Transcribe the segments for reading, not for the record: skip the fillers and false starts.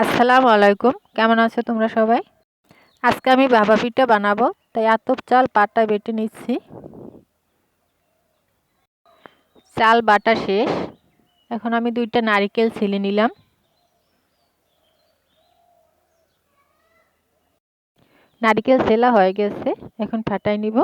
আসসালামু আলাইকুম, কেমন আছো তোমরা সবাই? আজকে আমি ভাপা পিঠা বানাবো, তাই আতপ চাল পাটায় বেটে নিচ্ছি। চাল বাটা শেষ। এখন আমি 2টা নারকেল ছিলে নিলাম। নারকেল ছেলা হয়ে গেছে, এখন ফাটাই নিব।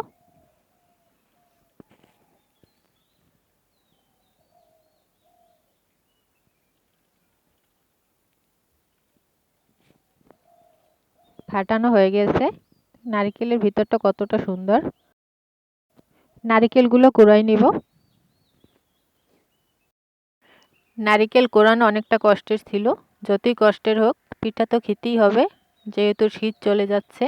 ফাটানো হয়ে গেছে। নারকেলের ভিতরটা কতটা সুন্দর। নারকেলগুলো কুড়াই নিব। নারকেল কোড়ানো অনেকটা কষ্টের ছিল। যতই কষ্টের হোক, পিঠা তো খেতেই হবে, যেহেতু শীত চলে যাচ্ছে।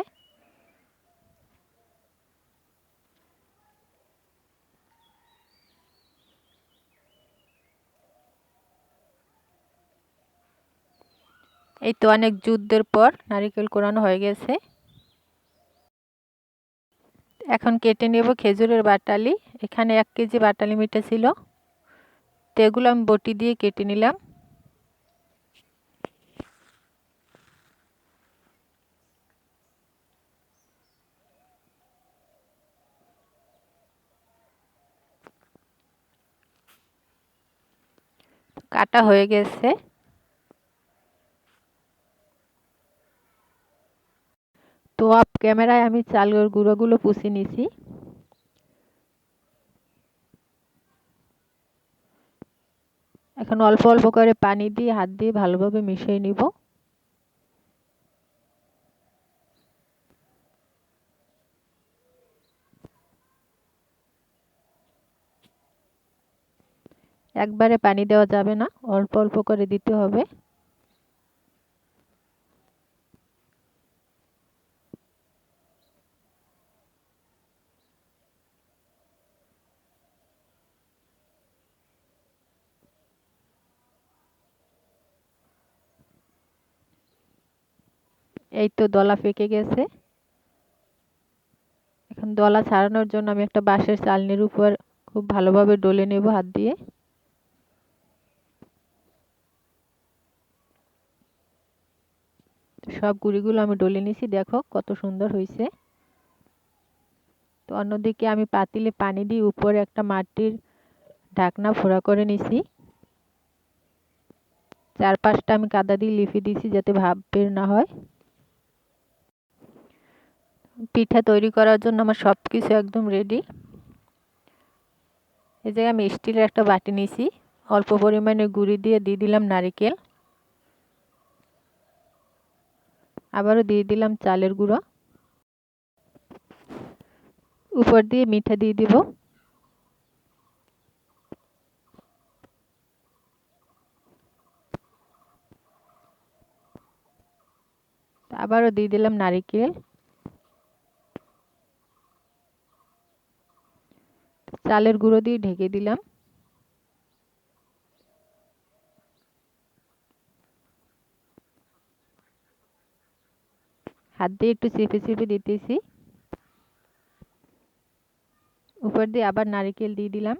এই তো অনেক যুদ্ধের পর নারকেল কোড়ানো হয়ে গেছে। এখন কেটে নেব খেজুরের বাটালি। এখানে 1 কেজি বাটালি মিঠা ছিল, তো এগুলো আমি বটি দিয়ে কেটে নিলাম। কাটা হয়ে গেছে। তো অফ ক্যামেরায় আমি চালের গুঁড়োগুলো পুষে নিছি। এখন অল্প অল্প করে পানি দিয়ে হাত দিয়ে ভালোভাবে মিশিয়ে নিব। একবারে পানি দেওয়া যাবে না, অল্প অল্প করে দিতে হবে। এই তো দলা পেকে গেছে। এখন দলা ছাড়ানোর জন্য আমি একটা বাঁশের চালনির উপর খুব ভালোভাবে ডলে নেব হাত দিয়ে। সব গুঁড়িগুলো আমি ডলে নিছি, দেখো কত সুন্দর হয়েছে। তো অন্যদিকে আমি পাতিলে পানি দিয়ে উপরে একটা মাটির ঢাকনা ফোড়া করে নিছি। চারপাশটা আমি কাদা দিয়ে লিপে দিছি যাতে ভাপ বের না হয়। পিঠা তৈরি করার জন্য আমার সবকিছু একদম রেডি। এই জায়গায় আমি স্টিলের একটা বাটি নিছি, অল্প পরিমাণে গুঁড়ি দিয়ে দিলাম নারকেল, আবারও দিয়ে দিলাম চালের গুঁড়ো, উপর দিয়ে মিঠা দিয়ে দিব। আবারও দিয়ে দিলাম নারকেল, চালের গুঁড়ো দিয়ে ঢেকে দিলাম। হাত দিয়ে একটু চেপে চেপে দিতেছি। উপর দিয়ে আবার নারকেল দিয়ে দিলাম।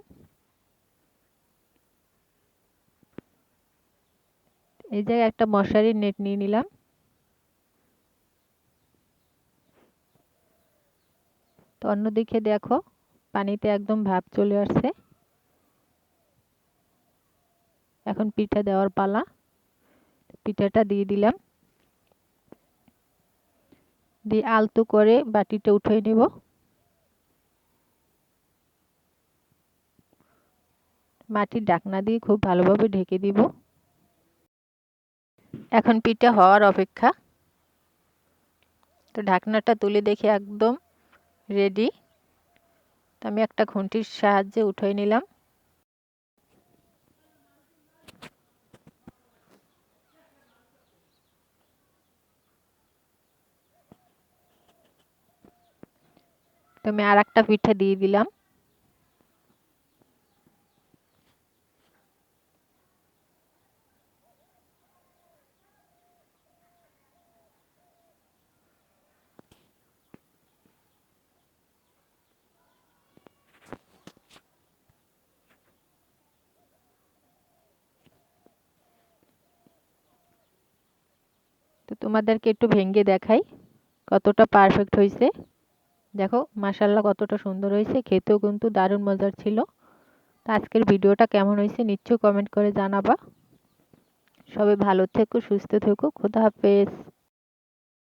এই জায়গায় একটা মশারির নেট নিয়ে নিলাম। তো অন্যদিকে দেখো পানিতে একদম ভাপ চলে আসছে। এখন পিঠা দেওয়ার পালা। পিঠাটা দিয়ে দিলাম, দিয়ে আলতো করে বাটিটা উঠিয়ে নেব। মাটির ঢাকনা দিয়ে খুব ভালোভাবে ঢেকে দিব। এখন পিঠা হওয়ার অপেক্ষা। তো ঢাকনাটা তুলে দেখি একদম রেডি। তো আমি একটা খুন্তির সাহায্যে উঠিয়ে নিলাম। তো আমি আর একটা পিঠা দিয়ে দিলাম। তো তোমাদেরকে একটু ভেঙে দেখাই কতটা পারফেক্ট হয়েছে। দেখো মাশাআল্লাহ কতটা সুন্দর হয়েছে, খেতেও কিন্তু দারুণ মজার ছিল। তো আজকের ভিডিওটা কেমন হয়েছে নিশ্চয়ই কমেন্ট করে জানাবা। সবাই ভালো থেকো, সুস্থ থেকো, খোদা হাফেজ।